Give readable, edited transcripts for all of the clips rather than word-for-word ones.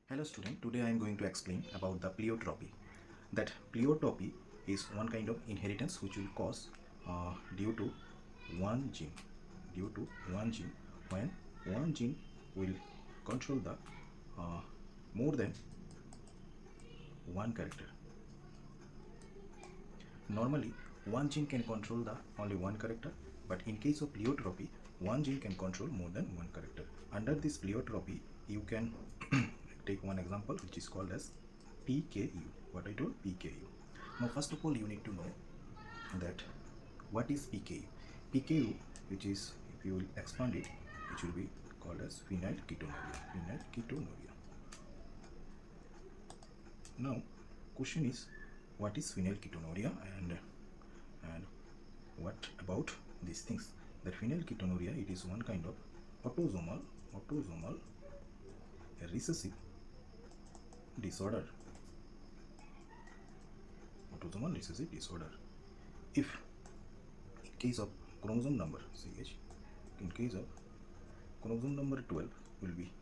Hello student, today I am going to explain about the pleiotropy. That pleiotropy is one kind of inheritance which will cause due to one gene. Due to one gene, when one gene will control the more than one character. Normally, one gene can control the only one character, but in case of pleiotropy, one gene can control more than one character. Under this pleiotropy, you can take one example which is called as PKU. What I told PKU. Now, first of all, you need to know that what is PKU. PKU, which is, if you will expand it, which will be called as phenylketonuria. Phenylketonuria. Now, question is, what is phenylketonuria and what about these things? That phenylketonuria, it is one kind of autosomal recessive disorder. Autosomal recessive disorder. If in case of chromosome number CH, in case of chromosome number 12 will be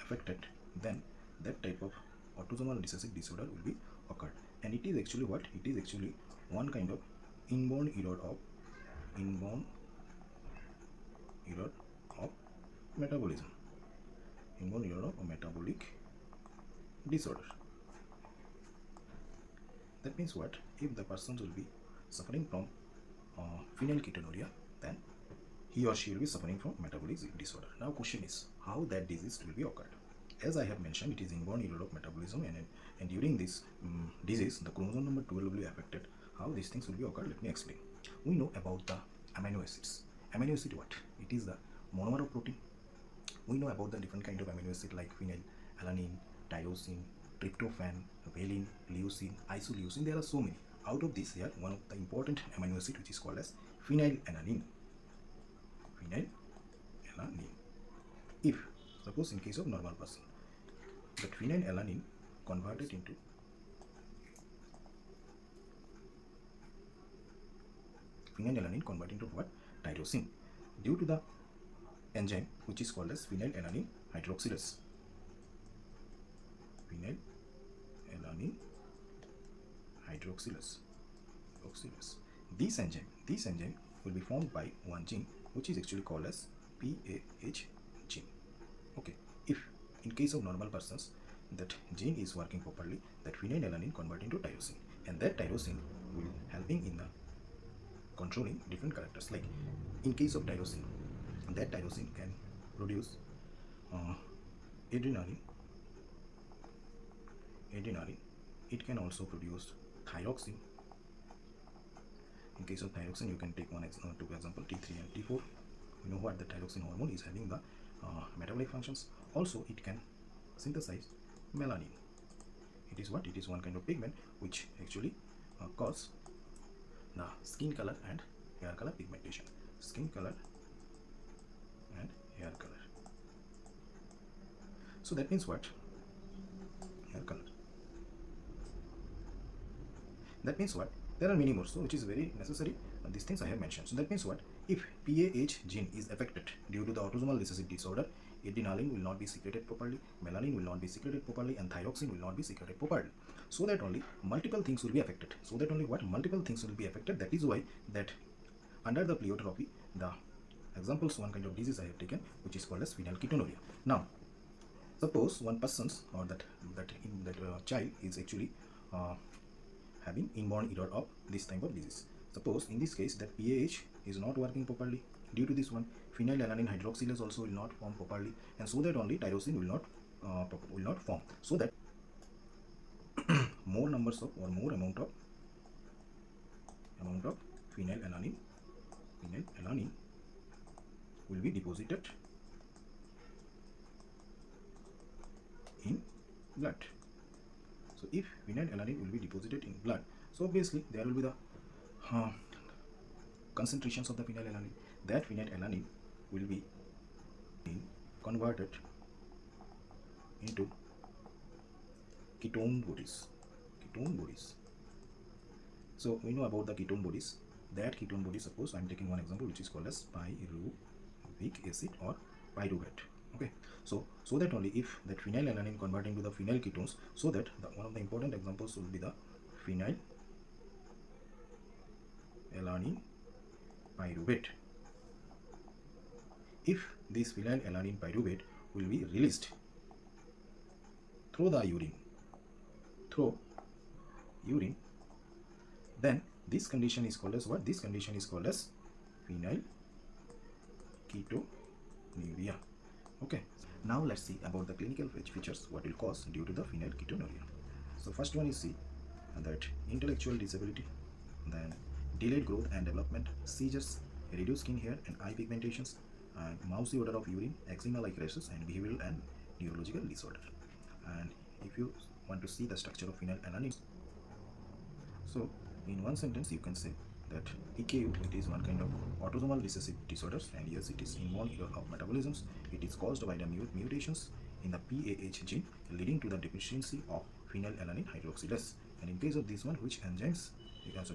affected, then that type of autosomal recessive disorder will be occurred. And it is actually what? It is actually one kind of inborn error of metabolism. Inborn error of metabolic disorder. That means what? If the person will be suffering from phenylketonuria, then he or she will be suffering from metabolic disorder. Now question is, how that disease will be occurred? As I have mentioned, it is inborn error of metabolism, and during this disease, the chromosome number 12 will be affected. How these things will be occurred? Let me explain. We know about the amino acids. Amino acid what? It is the monomer of protein. We know about the different kind of amino acid like phenylalanine, tyrosine, tryptophan, valine, leucine, isoleucine. There are so many. Out of this, here one of the important amino acid which is called as phenylalanine. Phenylalanine. If suppose in case of normal person, that phenylalanine converted into what? Tyrosine, due to the enzyme which is called as phenylalanine hydroxylase. Phenylalanine hydroxylase. This enzyme will be formed by one gene which is actually called as PAH gene. Okay, if in case of normal persons that gene is working properly, that phenylalanine convert into tyrosine, and that tyrosine will helping in the controlling different characters. Like in case of tyrosine, that tyrosine can produce adrenaline. It can also produce thyroxine. In case of thyroxine, you can take two example, T3 and T4. You know what? The thyroxine hormone is having the metabolic functions. Also, it can synthesize melanin. It is what? It is one kind of pigment which actually cause the skin color and hair color pigmentation. Skin color and hair color. So that means what? Hair color. That means what? There are many more, so which is very necessary. These things I have mentioned. So that means what? If PAH gene is affected due to the autosomal recessive disorder, adrenaline will not be secreted properly, melanin will not be secreted properly, and thyroxine will not be secreted properly. So that only multiple things will be affected. So that only what? Multiple things will be affected. That is why that under the pleiotropy, the examples, one kind of disease I have taken, which is called as phenylketonuria. Now, suppose one person's or that child is actually having inborn error of this type of disease. Suppose in this case that PAH is not working properly, due to this one phenylalanine hydroxylase also will not form properly, and so that only tyrosine will not form. So that more numbers of or more amount of phenylalanine will be deposited in blood. So if phenylalanine will be deposited in blood, so obviously there will be the concentrations of the phenylalanine. That phenylalanine will be converted into ketone bodies. So we know about the ketone bodies. That ketone body, suppose I am taking one example which is called as pyruvic acid or pyruvate. Okay, so that only if that phenylalanine converting to the phenyl ketones, so that one of the important examples will be the phenylalanine pyruvate. If this phenylalanine pyruvate will be released through the urine, then this condition is called as what? This condition is called as phenylketonuria. Okay, now let's see about the clinical features what will cause due to the phenylketonuria. So first one is see that intellectual disability, then delayed growth and development, seizures, reduced skin hair and eye pigmentations, and mousy odor of urine, eczema-like rashes, and behavioral and neurological disorder. And if you want to see the structure of phenylalanine, so in one sentence you can say that PKU, it is one kind of autosomal recessive disorders, and yes, it is inborn error of metabolisms. It is caused by the mutations in the PAH gene leading to the deficiency of phenylalanine hydroxylase. And in case of this one, which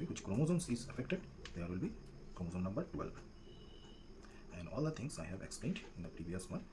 which chromosomes is affected, there will be chromosome number 12. And all the things I have explained in the previous one.